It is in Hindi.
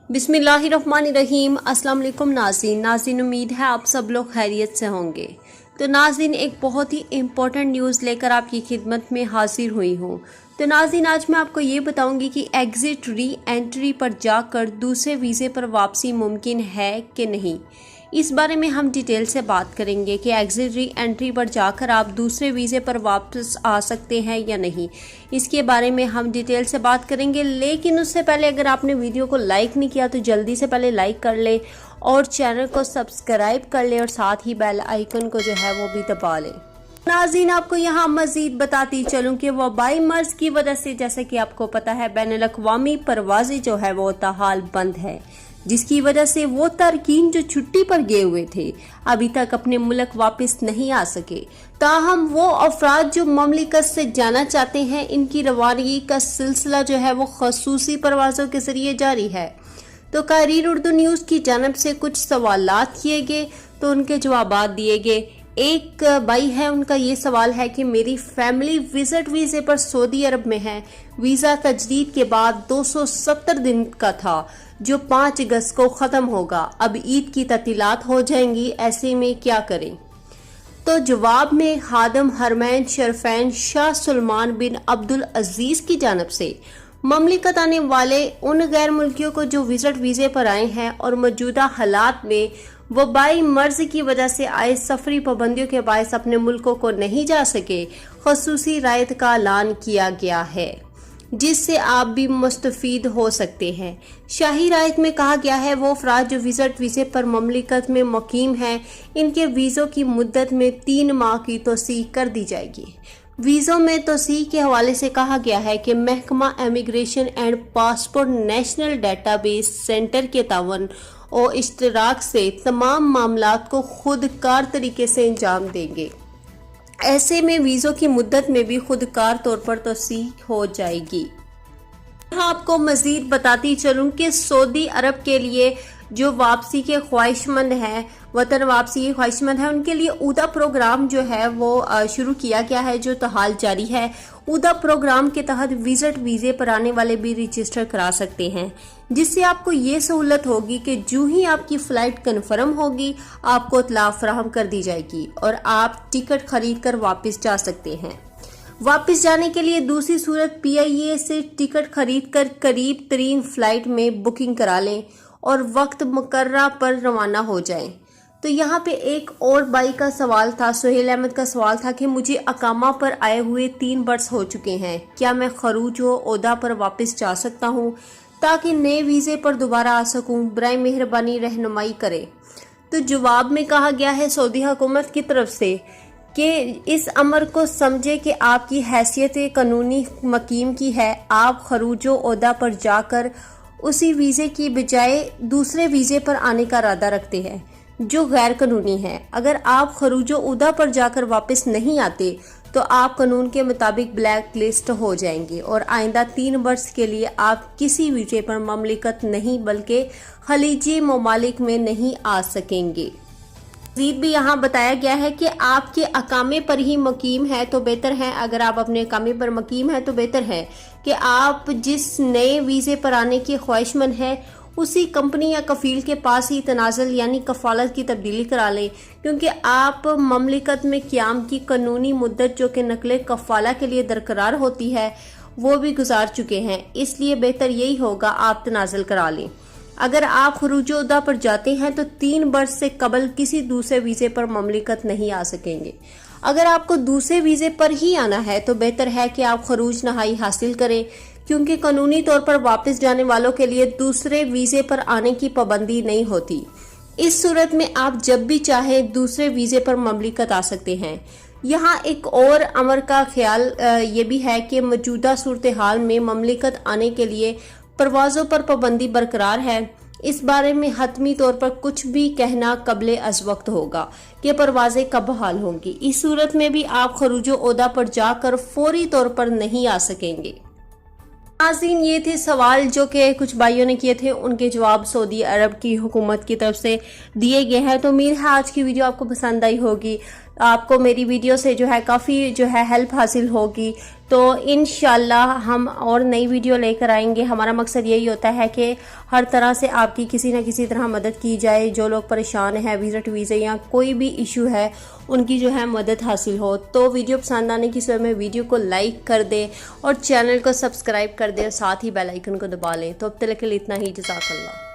बिस्मिल्लाहिर्रहमानिर्रहीम। अस्सलाम वालेकुम नाज़रीन, उम्मीद है आप सब लोग खैरियत से होंगे। तो नाज़रीन, एक बहुत ही इम्पोर्टेंट न्यूज़ लेकर आपकी खिदमत में हाजिर हुई हूँ। तो नाज़रीन, आज मैं आपको ये बताऊंगी कि एग्ज़िट री एंट्री पर जाकर दूसरे वीज़े पर वापसी मुमकिन है कि नहीं। इस बारे में हम डिटेल से बात करेंगे कि एग्ज़िट री एंट्री पर जाकर आप दूसरे वीज़े पर वापस आ सकते हैं या नहीं। इसके बारे में हम डिटेल से बात करेंगे, लेकिन उससे पहले अगर आपने वीडियो को लाइक नहीं किया तो जल्दी से पहले लाइक कर ले और चैनल को सब्सक्राइब कर ले और साथ ही बेल आइकन को जो है वो भी दबा लें। नाज़रीन, आपको यहाँ मज़ीद बताती चलूँ कि वबाई मर्ज की वजह से, जैसे कि आपको पता है, बैनुल-अक़वामी परवाज़ें जो है वो ताहाल बंद है, जिसकी वजह से वो तारकीन जो छुट्टी पर गए हुए थे अभी तक अपने मुल्क वापस नहीं आ सके। ताहम वो अफराद जो ममलिकत से जाना चाहते हैं, इनकी रवानगी का सिलसिला जो है वो खसूसी परवाज़ों के ज़रिए जारी है। तो कारीर उर्दू न्यूज़ की जानब से कुछ सवालात किए गए तो उनके जवाबात दिए गए। एक भाई है, उनका ये सवाल है कि मेरी फैमिली विजिट वीज़े पर सऊदी अरब में है। वीज़ा तजदीद के बाद 270 दिन का था जो 5 अगस्त को ख़त्म होगा। अब ईद की ततीलात हो जाएंगी, ऐसे में क्या करें। तो जवाब में खादम हरमैन शरफैन शाह सुलेमान बिन अब्दुल अजीज की जानब से ममलिकत आने वाले उन गैर मुल्कियों को जो विजिट वीज़े पर आए हैं और मौजूदा हालात में वबाई मर्ज की वजह से आए सफरी पाबंदियों के बायस अपने मुल्कों को नहीं जा सके, खसूसी रायत का ऐलान किया गया है, जिससे आप भी मुस्तफीद हो सकते हैं। शाही रायत में कहा गया है वो अफराद जो विजिट वीज़े पर ममलिकत में मुकीम हैं, इनके वीज़ों की मुद्दत में 3 माह की तोसी कर दी जाएगी। वीज़ों में तोसी के हवाले से कहा गया है कि महकमा immigration and passport national database centre के तावन और इश्तराक से तमाम मामलात को खुदकार तरीके से अंजाम देंगे। ऐसे में वीज़ों की मुद्दत में भी खुदकार तौर पर तोसी हो जाएगी। यहाँ आपको मज़ीद बताती चलूँ कि सऊदी अरब के लिए जो वापसी के ख्वाहिशमंद हैं, वतन वापसी के ख्वाहिशमंद हैं, उनके लिए ऊदा प्रोग्राम जो है वो शुरू किया गया है, जो तहाल जारी है। ऊदा प्रोग्राम के तहत विजिट वीज़े पर आने वाले भी रजिस्टर करा सकते हैं, जिससे आपको ये सहूलत होगी कि जो ही आपकी फ़्लाइट कन्फर्म होगी आपको इत्तला फराहम कर दी जाएगी और आप टिकट खरीद कर वापस जा सकते हैं। वापस जाने के लिए दूसरी सूरत PIA से टिकट खरीद कर करीब तरीन फ़्लाइट में बुकिंग करा लें और वक्त मुकर्रा पर रवाना हो जाएं। तो यहाँ पे एक और भाई का सवाल था, सुहेल अहमद का सवाल था कि मुझे अकामा पर आए हुए 3 बरस हो चुके हैं, क्या मैं खरूज व ओदा पर वापस जा सकता हूँ ताकि नए वीज़े पर दोबारा आ सकूँ? बराए मेहरबानी रहनुमाई करें। तो जवाब में कहा गया है सऊदी हुकूमत की तरफ से कि इस अमर को समझे कि आपकी हैसियत कानूनी मकीम की है। आप खरूज व ओदा पर जाकर उसी वीज़े की बजाय दूसरे वीज़े पर आने का इरादा रखते हैं जो गैर कानूनी है। अगर आप खरूजो उदा पर जाकर वापस नहीं आते तो आप कानून के मुताबिक ब्लैक लिस्ट हो जाएंगे और आइंदा 3 बरस के लिए आप किसी वीज़े पर ममलिकत नहीं बल्कि खलीजी ममालिक में नहीं आ सकेंगे। मज़ीद भी यहाँ बताया गया है कि आपके अकामे पर ही मुकीम है तो बेहतर है, अगर आप अपने अकामे पर मुकीम है तो बेहतर है कि आप जिस नए वीज़े पर आने की ख्वाहिशमंद है उसी कंपनी या कफील के पास ही तनाज़ुल यानी कफालत की तब्दीली करा लें, क्योंकि आप ममलिकत में क़याम की कानूनी मुद्दत जो कि नकले कफाला के लिए दरकरार होती है वो भी गुजार चुके हैं। इसलिए बेहतर यही होगा आप तनाज़ुल करा लें। अगर आप खरूजोदा पर जाते हैं तो 3 बरस से कबल किसी दूसरे वीज़े पर ममलिकत नहीं आ सकेंगे। अगर आपको दूसरे वीज़े पर ही आना है तो बेहतर है कि आप खरूज नहाई हासिल करें, क्योंकि कानूनी तौर पर वापस जाने वालों के लिए दूसरे वीज़े पर आने की पाबंदी नहीं होती। इस सूरत में आप जब भी चाहें दूसरे वीज़े पर ममलिकत आ सकते हैं। यहाँ एक और अमर का ख्याल ये भी है कि मौजूदा सूरत हाल में ममलिकत आने के लिए परवाज़ों पर पाबंदी बरकरार है। इस बारे में हतमी तौर पर कुछ भी कहना कबले अज वक्त होगा कि परवाज़ें कब बहाल होंगी। इस सूरत में भी आप खरूजो ओदा पर जाकर फौरी तौर पर नहीं आ सकेंगे। नाज़रीन, ये थे सवाल जो कि कुछ भाइयों ने किए थे, उनके जवाब सऊदी अरब की हुकूमत की तरफ से दिए गए हैं। तो उम्मीद है आज की वीडियो आपको पसंद आई होगी। आपको मेरी वीडियो से जो है काफ़ी जो है हेल्प हासिल होगी। तो इंशाल्लाह हम और नई वीडियो लेकर आएंगे। हमारा मकसद यही होता है कि हर तरह से आपकी किसी न किसी तरह मदद की जाए। जो लोग परेशान हैं विज़िट वीज़े या कोई भी इशू है उनकी जो है मदद हासिल हो। तो वीडियो पसंद आने की सूरत में वीडियो को लाइक कर दें और चैनल को सब्सक्राइब कर दें और साथ ही बेल आइकन को दबा लें। तो अब तक के लिए इतना ही, जज़ाकल्लाह।